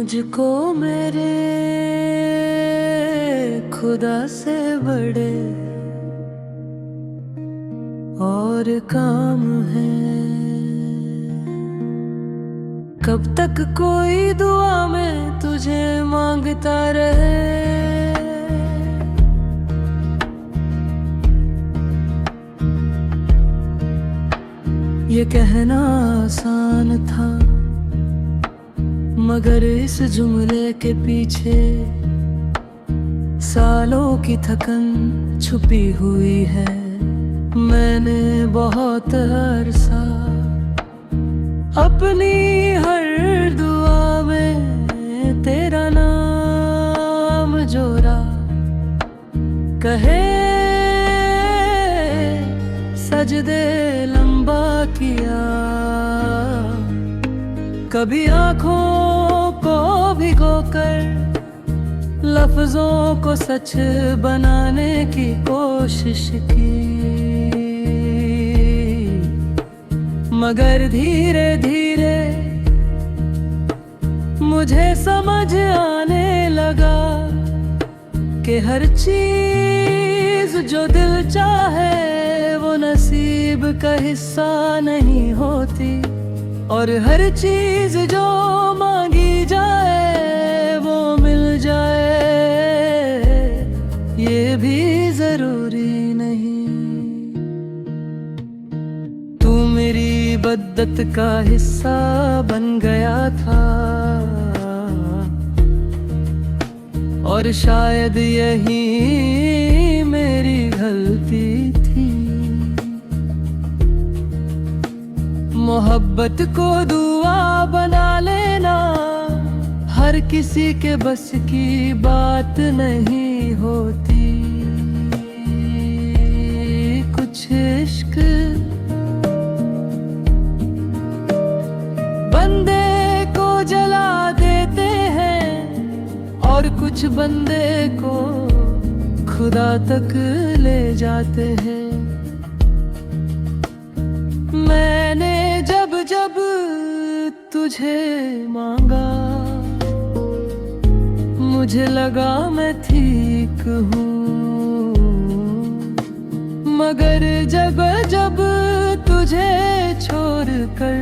मुझको मेरे खुदा से बड़े और काम है। कब तक कोई दुआ में तुझे मांगता रहे। ये कहना आसान था, मगर इस जुमले के पीछे सालों की थकन छुपी हुई है। मैंने बहुत अरसा अपनी हर दुआ में तेरा नाम जोड़ा। कहे सजदे लंबा किया, कभी आँखों को भिगोकर लफ्जों को सच बनाने की कोशिश की। मगर धीरे धीरे मुझे समझ आने लगा कि हर चीज जो दिल चाहे वो नसीब का हिस्सा नहीं होती, और हर चीज जो मांगी जाए वो मिल जाए ये भी जरूरी नहीं। तू मेरी बद्दत का हिस्सा बन गया था, और शायद यही मेरी गलती थी। मोहब्बत को दुआ बना लेना हर किसी के बस की बात नहीं होती। कुछ इश्क बंदे को जला देते हैं, और कुछ बंदे को खुदा तक ले जाते हैं। मैंने जब जब तुझे मांगा, मुझे लगा मैं ठीक हूँ, मगर जब जब तुझे छोड़कर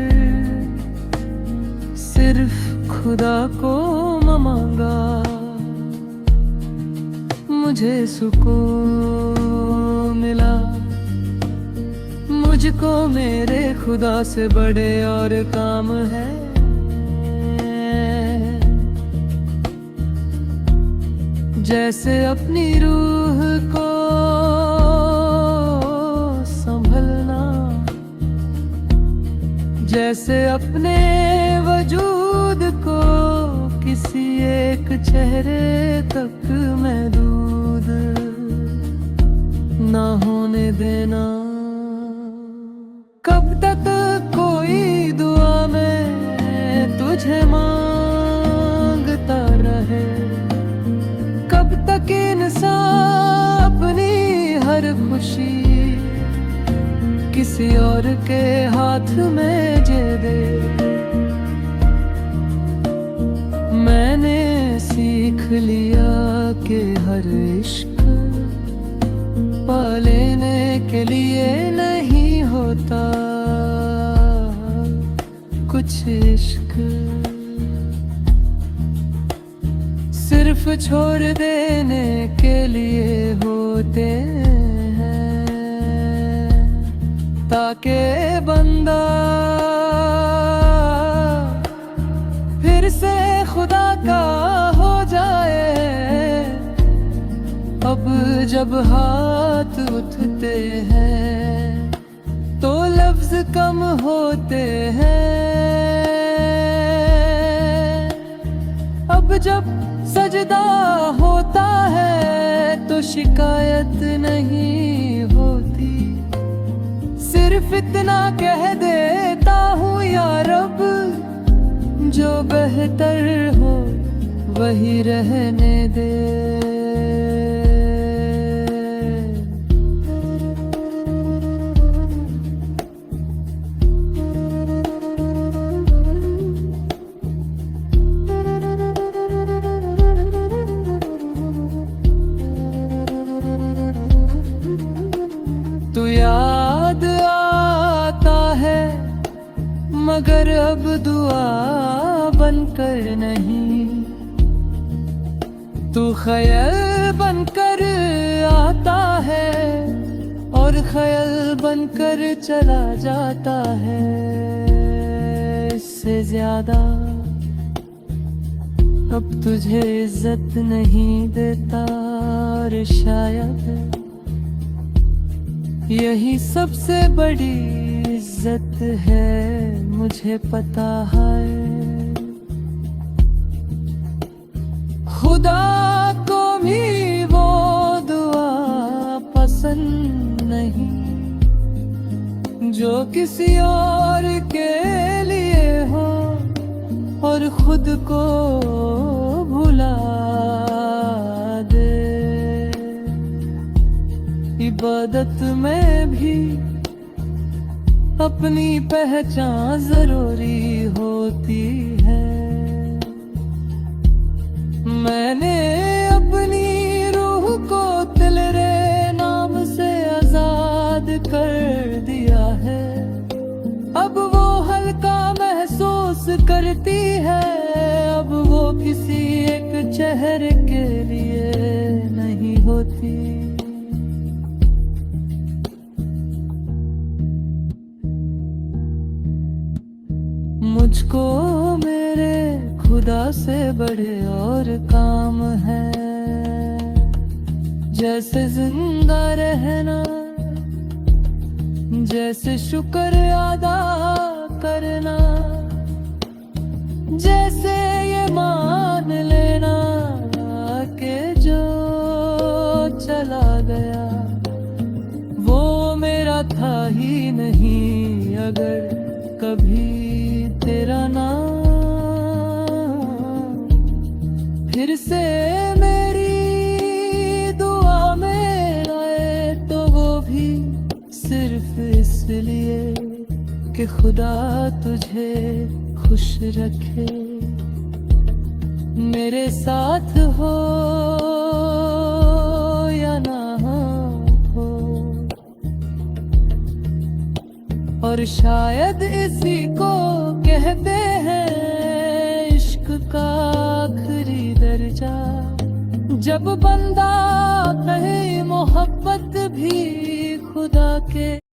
सिर्फ खुदा को मांगा, मुझे सुकून मिला। मुझको मेरे खुदा से बड़े और काम है। जैसे अपनी रूह को संभलना, जैसे अपने वजूद को किसी एक चेहरे तक महदूद ना होने देना। कब तक कोई दुआ में तुझे मांगता रहे। कब तक इंसान अपनी हर खुशी किसी और के हाथ में दे दे। मैंने सीख लिया कि हर इश्क पा लेने के लिए नहीं होता। कुछ इश्क सिर्फ छोड़ देने के लिए होते हैं, ताकि बंदा फिर से खुदा का हो जाए। अब जब हाथ उठते हैं तो लफ्ज कम होते हैं। अब जब सजदा होता है तो शिकायत नहीं होती। सिर्फ इतना कह देता हूँ या रब, जो बेहतर हो वही रहने दे। तू याद आता है मगर अब दुआ बनकर नहीं, तू ख्याल बनकर आता है और ख्याल बनकर चला जाता है। इससे ज्यादा अब तुझे इज्जत नहीं देता, और शायद यही सबसे बड़ी इज्जत है, मुझे पता है। खुदा को भी वो दुआ पसंद नहीं जो किसी और के लिए हो और खुद को भुला दे। इबादत में भी अपनी पहचान जरूरी होती है। मैंने अपनी रूह को तेरे नाम से आजाद कर दिया है, अब वो हल्का महसूस करती है, अब वो किसी एक चेहरे के लिए नहीं होती। मुझको मेरे खुदा से बड़े और काम है, जैसे जिंदा रहना, जैसे शुक्र अदा करना, जैसे ये मान लेना कि जो चला गया वो मेरा था ही नहीं। अगर कभी तेरा नाम फिर से मेरी दुआ में आए तो वो भी सिर्फ इसलिए कि खुदा तुझे खुश रखे, मेरे साथ हो या ना हो। और शायद इसी को कहते हैं इश्क का आखिरी दर्जा, जब बंदा कहे मोहब्बत भी खुदा के